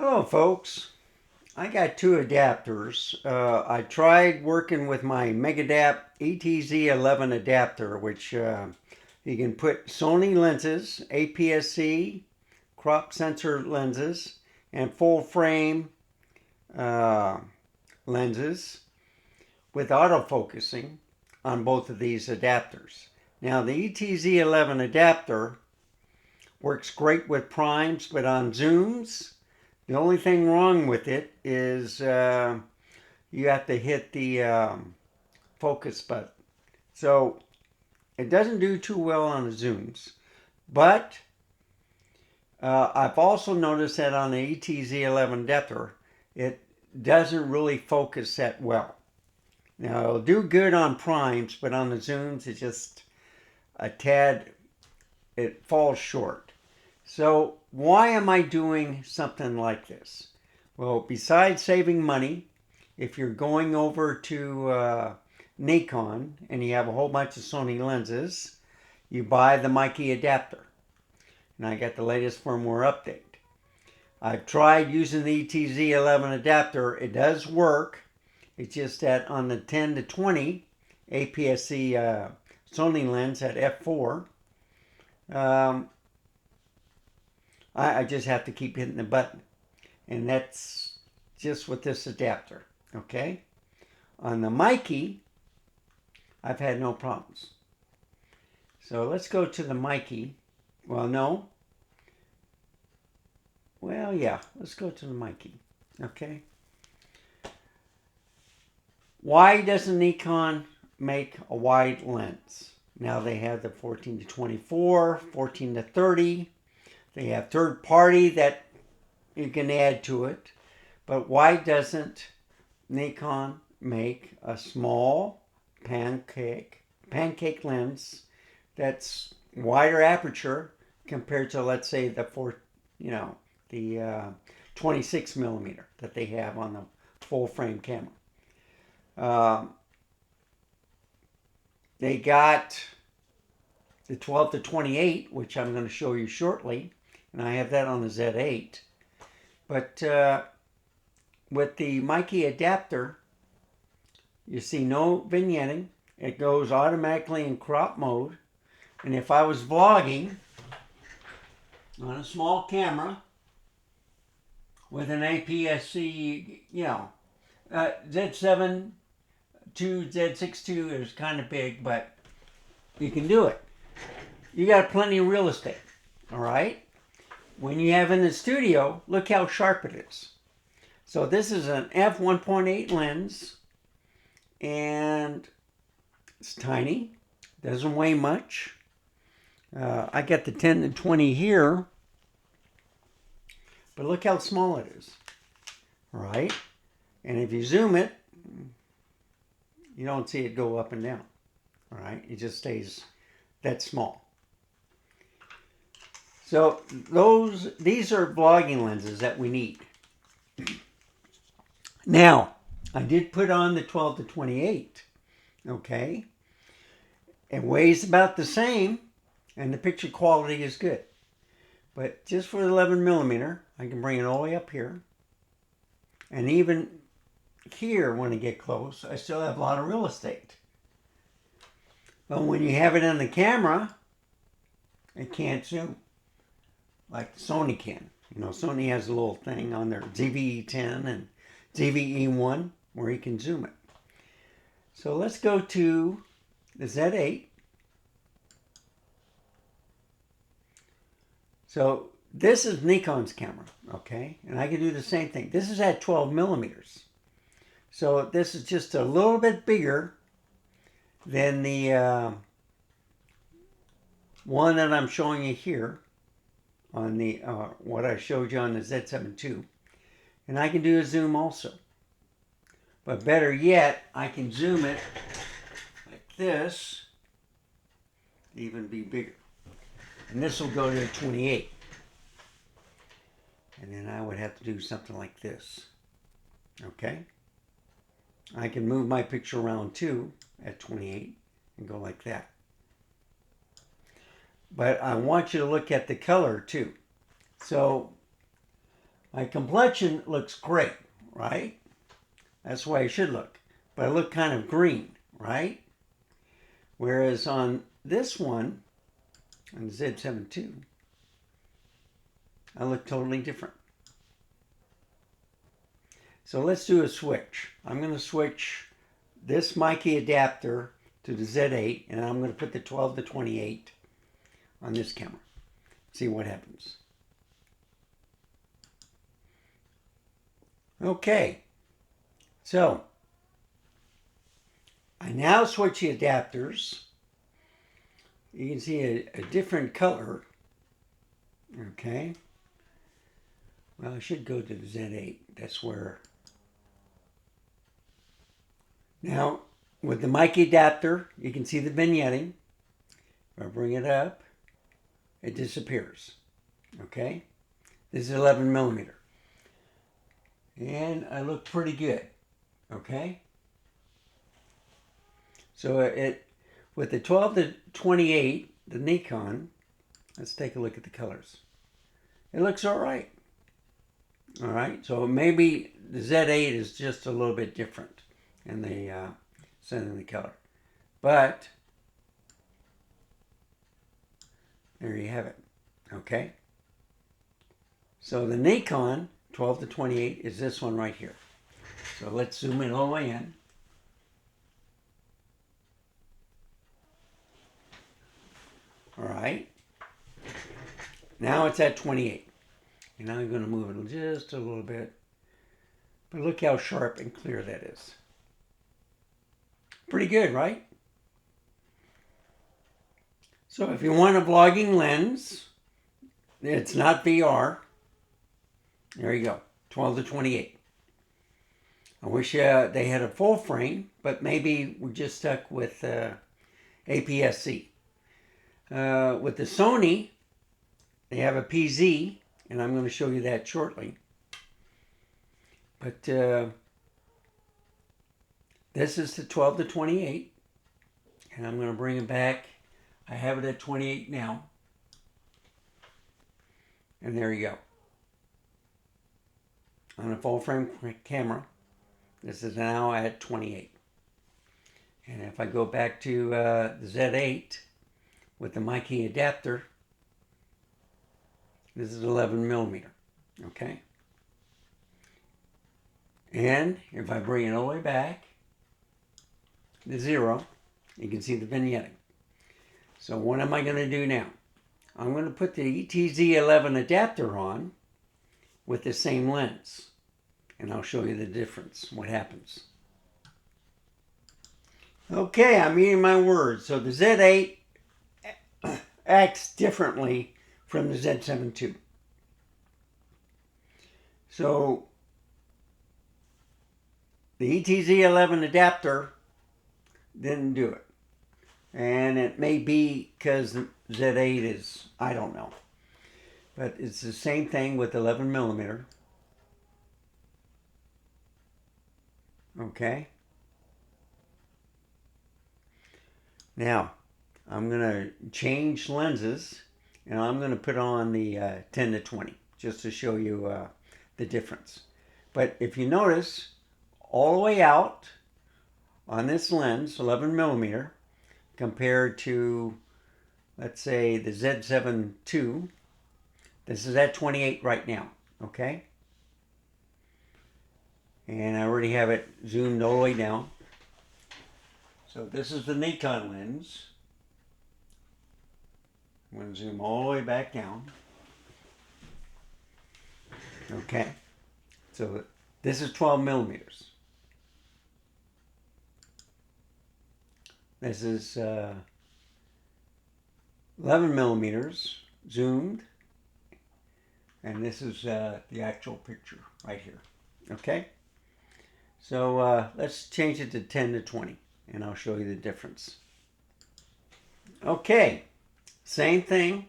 Hello, folks. I got two adapters. I tried working with my Megadapt ETZ11 adapter, which you can put Sony lenses, APS-C, crop sensor lenses, and full frame uh, lenses with autofocusing on both of these adapters. Now, the ETZ11 adapter works great with primes, but on zooms, the only thing wrong with it is you have to hit the focus button. So it doesn't do too well on the zooms. But I've also noticed that on the ETZ11 adapter, it doesn't really focus that well. Now it'll do good on primes, but on the zooms, it's just a tad, it falls short. So why am I doing something like this? Well, besides saving money, if you're going over to Nikon and you have a whole bunch of Sony lenses, you buy the Mikey adapter. And I got the latest firmware update. I've tried using the ETZ11 adapter. It does work. It's just that on the 10 to 20 APS-C Sony lens at f4, um, I just have to keep hitting the button. And that's just with this adapter. Okay? On the Mikey, I've had no problems. So let's go to the Mikey. Well, no. Well, yeah, let's go to the Mikey. Okay? Why doesn't Nikon make a wide lens? Now they have the 14 to 24, 14 to 30. They have third party that you can add to it. But why doesn't Nikon make a small pancake lens that's wider aperture compared to, let's say, the 26 millimeter that they have on the full frame camera? They got the 12 to 28, which I'm going to show you shortly, and I have that on the Z8. But with the Mikey adapter, you see no vignetting. It goes automatically in crop mode. And if I was vlogging on a small camera with an APS-C, Z7 II, Z6 II is kind of big, but you can do it. You got plenty of real estate, all right? When you have in the studio, look how sharp it is. So this is an f1.8 lens, and it's tiny, doesn't weigh much. I got the 10 to 20 here, but look how small it is, all right? And if you zoom it, you don't see it go up and down, all right? It just stays that small. So these are vlogging lenses that we need. Now, I did put on the 12 to 28, okay? It weighs about the same, and the picture quality is good. But just for the 11 millimeter, I can bring it all the way up here. And even here, when I get close, I still have a lot of real estate. But when you have it on the camera, it can't zoom like Sony can. You know, Sony has a little thing on their ZVE10 and ZVE1 where you can zoom it. So let's go to the Z8. So this is Nikon's camera, okay? And I can do the same thing. This is at 12 millimeters. So this is just a little bit bigger than the one that I'm showing you here on the what I showed you on the Z7 II. And I can do a zoom also. But better yet, I can zoom it like this, even be bigger. And this will go to 28. And then I would have to do something like this. Okay? I can move my picture around too at 28 and go like that. But I want you to look at the color too. So My complexion looks great, right? That's the way it should look. But I look kind of green, right? Whereas on this one, on the Z7 II, I look totally different. So let's do a switch. I'm going to switch this Mikey adapter to the Z8, and I'm going to put the 12 to 28 on this camera. See what happens. Okay, so I now switch the adapters. You can see a different color. Okay. Well, I should go to the Z8. That's where. Now, with the mic adapter, you can see the vignetting. If I bring it up, it disappears. Okay. This is 11 millimeter. And I look pretty good. Okay. So with the 12 to 28, the Nikon, let's take a look at the colors. It looks all right. All right, so maybe the Z8 is just a little bit different in the setting the color. But there you have it. Okay. So the Nikon 12 to 28 is this one right here. So let's zoom in all the way in. All right. Now it's at 28. And I'm going to move it just a little bit. But look how sharp and clear that is. Pretty good, right? So if you want a vlogging lens, it's not VR. There you go, 12 to 28. I wish they had a full frame, but maybe we're just stuck with APS-C. With the Sony, they have a PZ, and I'm going to show you that shortly. But this is the 12 to 28, and I'm going to bring it back. I have it at 28 now. And there you go. On a full frame camera, this is now at 28. And if I go back to the Z8 with the Mikey adapter, this is 11 millimeter. Okay. And if I bring it all the way back to 0, you can see the vignetting. So what am I going to do now? I'm going to put the ETZ11 adapter on with the same lens. And I'll show you the difference, what happens. Okay, I'm eating my words. So the Z8 acts differently from the Z7 II. So the ETZ11 adapter didn't do it. And it may be because the Z8 is, I don't know. But it's the same thing with 11 millimeter. Okay. Now, I'm going to change lenses, and I'm going to put on the 10 to 20, just to show you the difference. But if you notice, all the way out on this lens, 11 millimeter, compared to, let's say, the Z7 II, this is at 28 right now, okay? And I already have it zoomed all the way down. So this is the Nikon lens. I'm going to zoom all the way back down. Okay. So this is 12 millimeters. This is 11 millimeters zoomed. And this is the actual picture right here. Okay. So let's change it to 10 to 20 and I'll show you the difference. Okay. Same thing.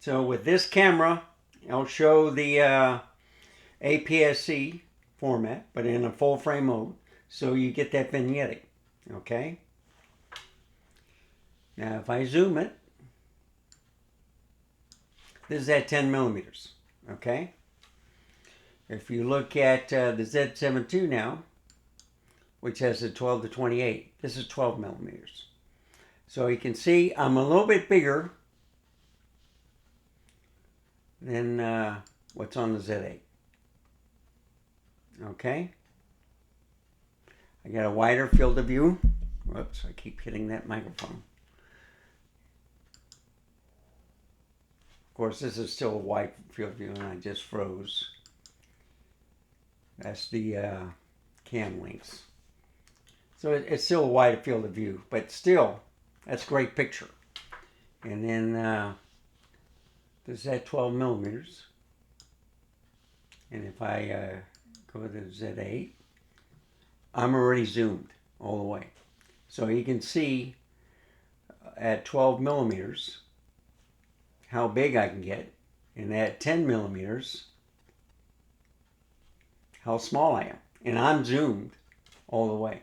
So with this camera, I'll show the APS-C format, but in a full frame mode, so you get that vignetting. Okay. Now if I zoom it, this is at 10 millimeters. Okay. If you look at the Z7 II now, which has a 12 to 28, this is 12 millimeters. So you can see I'm a little bit bigger than what's on the Z8. Okay? I got a wider field of view. Whoops, I keep hitting that microphone. Of course, this is still a wide field of view, and I just froze. That's the cam links. So it's still a wide field of view, but still, that's a great picture. And then this is at 12 millimeters. And if I go to Z8, I'm already zoomed all the way. So you can see at 12 millimeters how big I can get, and at 10 millimeters how small I am. And I'm zoomed all the way.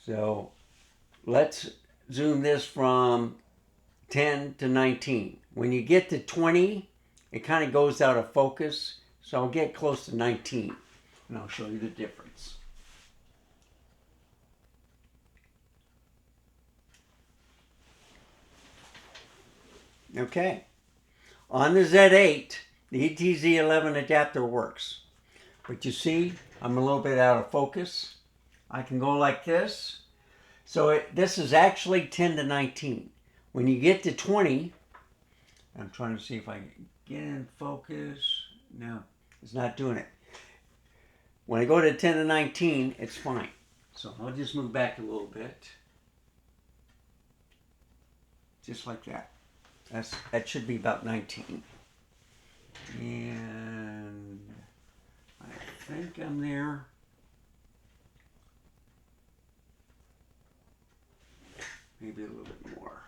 So let's zoom this from 10 to 19. When you get to 20, it kind of goes out of focus. So I'll get close to 19 and I'll show you the difference. Okay. On the Z8, the ETZ11 adapter works. But you see, I'm a little bit out of focus. I can go like this. So this is actually 10 to 19. When you get to 20, I'm trying to see if I can get in focus. No, it's not doing it. When I go to 10 to 19, it's fine. So I'll just move back a little bit. Just like that. That should be about 19. And I think I'm there. Maybe a little bit more.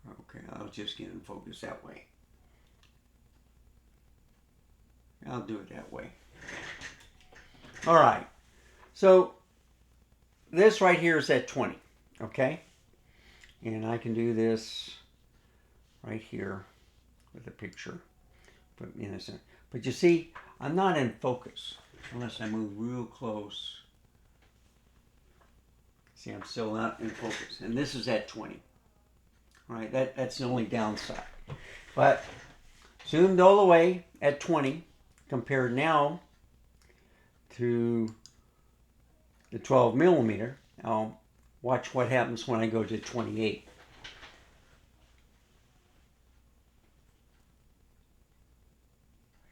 Okay, I'll just get in focus that way. I'll do it that way. All right. So this right here is at 20, okay? And I can do this right here with a picture. Put me in a center. But you see, I'm not in focus unless I move real close. See, I'm still not in focus. And this is at 20. All right, that's the only downside. But zoomed all the way at 20, compared now to the 12 millimeter. I'll watch what happens when I go to 28.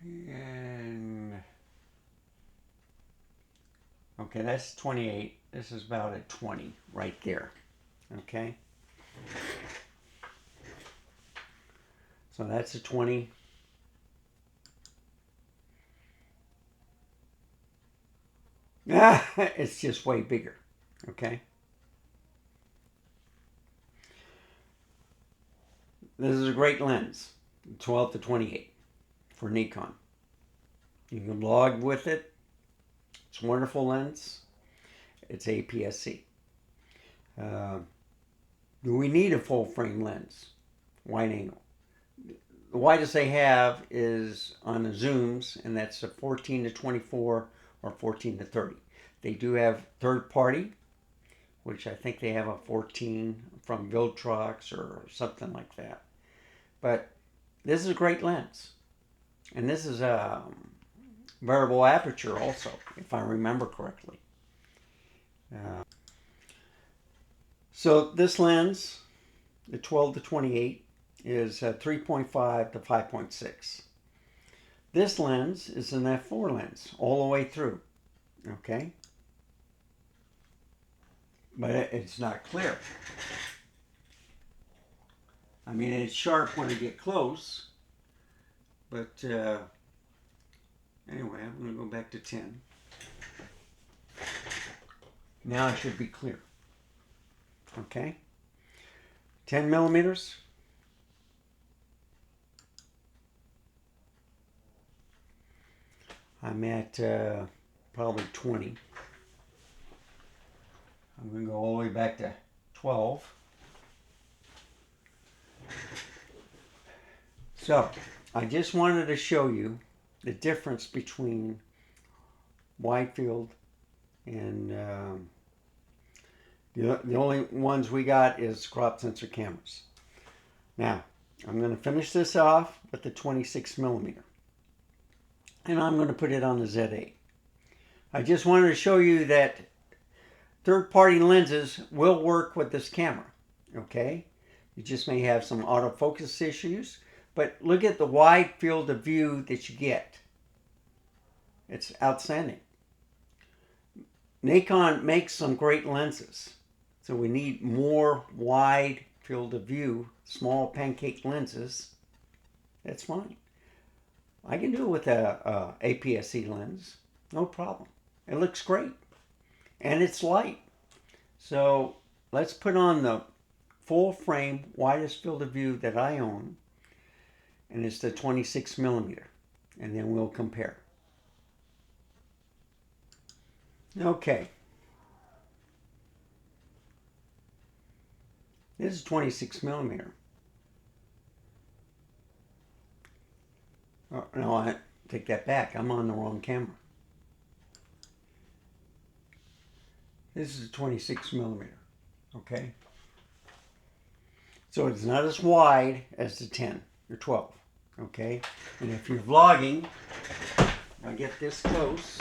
And okay, that's 28. This is about at 20 right there. Okay. So that's a 20. It's just way bigger. Okay. This is a great lens, 12 to 28 for Nikon. You can log with it. It's a wonderful lens. It's APS-C. Do we need a full frame lens? Wide angle. The widest they have is on the zooms, and that's a 14 to 24 or 14 to 30. They do have third party, which I think they have a 14 from Viltrox or something like that. But this is a great lens. And this is a variable aperture also, if I remember correctly. So this lens, the 12 to 28, is 3.5 to 5.6. This lens is an f4 lens all the way through, okay? But it's not clear. I mean, it's sharp when I get close, but anyway, I'm going to go back to 10. Now it should be clear. Okay? 10 millimeters. I'm at probably 20. I'm going to go all the way back to 12. So, I just wanted to show you the difference between wide field and the only ones we got is crop sensor cameras. Now, I'm going to finish this off with the 26 millimeter. And I'm going to put it on the Z8. I just wanted to show you that third-party lenses will work with this camera. Okay? You just may have some autofocus issues. But look at the wide field of view that you get. It's outstanding. Nikon makes some great lenses. So we need more wide field of view, small pancake lenses. That's fine. I can do it with a APS-C lens. No problem. It looks great. And it's light. So let's put on the full frame, widest field of view that I own. And it's the 26 millimeter. And then we'll compare. Okay. This is 26 millimeter. Oh, no, I take that back. I'm on the wrong camera. This is 26 millimeter. Okay. So it's not as wide as the 10 or 12. Okay. And if you're vlogging, I get this close.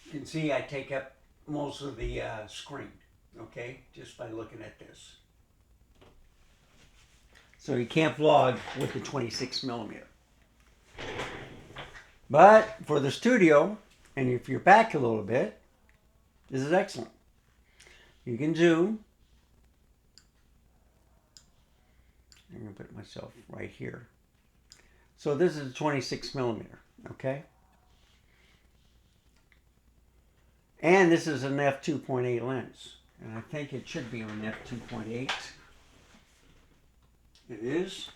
You can see I take up most of the screen. Okay, just by looking at this. So you can't vlog with the 26 millimeter. But for the studio, and if you're back a little bit, this is excellent. You can zoom. I'm going to put myself right here. So this is a 26 millimeter, okay? And this is an f2.8 lens. And I think it should be on f2.8. It is.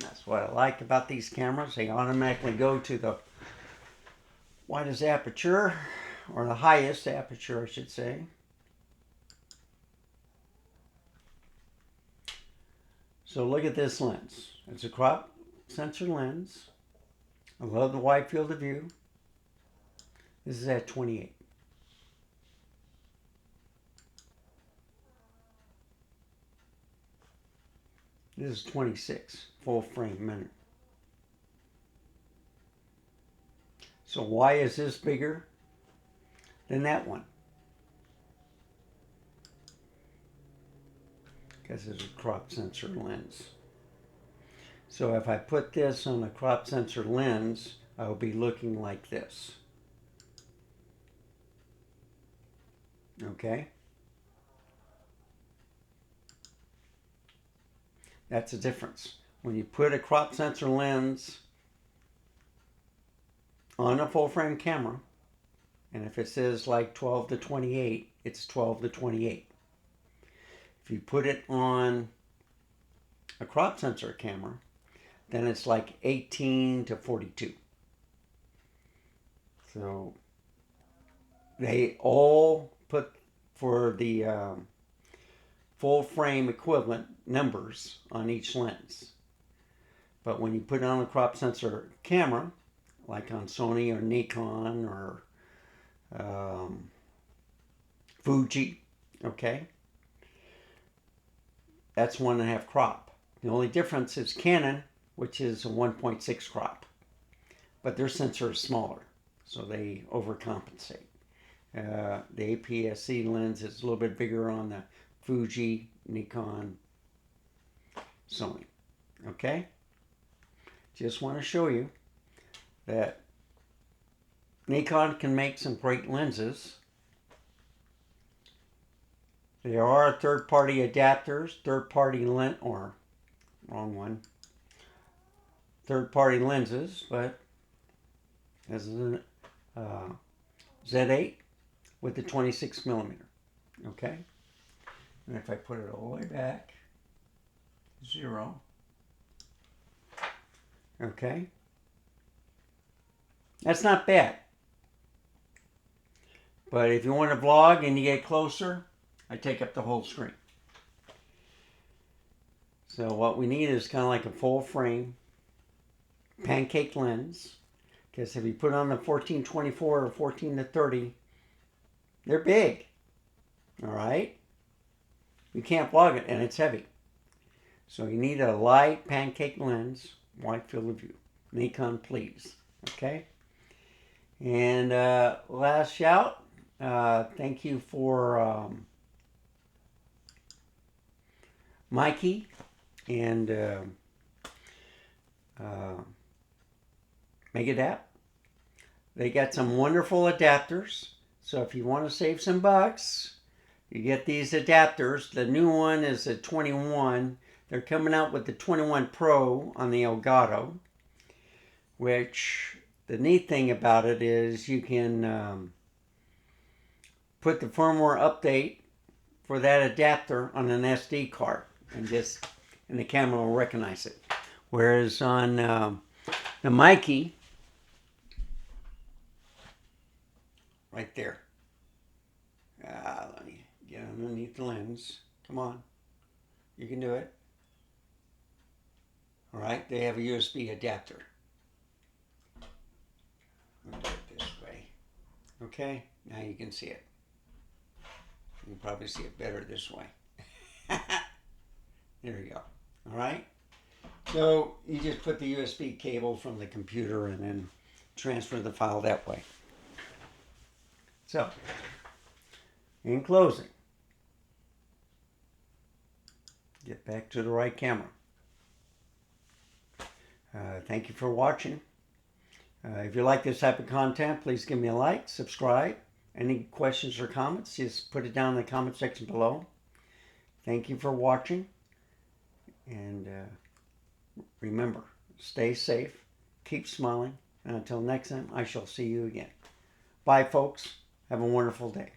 That's what I like about these cameras. They automatically go to the widest aperture, or the highest aperture, I should say. So look at this lens. It's a crop sensor lens. I love the wide field of view. This is at 28. This is 26, full frame minute. So why is this bigger than that one? Because it's a crop sensor lens. So if I put this on a crop sensor lens, I'll be looking like this. Okay? That's the difference. When you put a crop sensor lens on a full frame camera, and if it says like 12 to 28, it's 12 to 28. If you put it on a crop sensor camera, then it's like 18 to 42. So they all put for the full frame equivalent numbers on each lens. But when you put it on a crop sensor camera, like on Sony or Nikon or Fuji, okay, that's 1.5 crop. The only difference is Canon, which is a 1.6 crop. But their sensor is smaller, so they overcompensate. The APS-C lens is a little bit bigger on the Fuji, Nikon, Sony. Okay? Just want to show you that Nikon can make some great lenses. There are third-party adapters, third-party lens, or wrong one, third-party lenses, but this is a Z8 with the 26 millimeter. Okay? And if I put it all the way back, 0. Okay? That's not bad. But if you want to vlog and you get closer, I take up the whole screen. So what we need is kind of like a full frame pancake lens. Because if you put on the 14-24 or 14-30, they're big. All right? You can't vlog it, and it's heavy. So you need a light pancake lens, wide field of view. Nikon, please. Okay? And last shout, thank you for Mikey and Megadap. They got some wonderful adapters. So if you want to save some bucks, you get these adapters. The new one is a 21. They're coming out with the 21 Pro on the Elgato, which the neat thing about it is you can put the firmware update for that adapter on an SD card and the camera will recognize it. Whereas on the Mikey, right there. Let me get underneath the lens. Come on. You can do it. All right, they have a USB adapter. I'll do it this way. Okay, now you can see it. You can probably see it better this way. There you go. All right. So you just put the USB cable from the computer and then transfer the file that way. So, in closing, get back to the right camera. Thank you for watching. If you like this type of content, please give me a like, subscribe. Any questions or comments, just put it down in the comment section below. Thank you for watching. And remember, stay safe, keep smiling, and until next time, I shall see you again. Bye, folks. Have a wonderful day.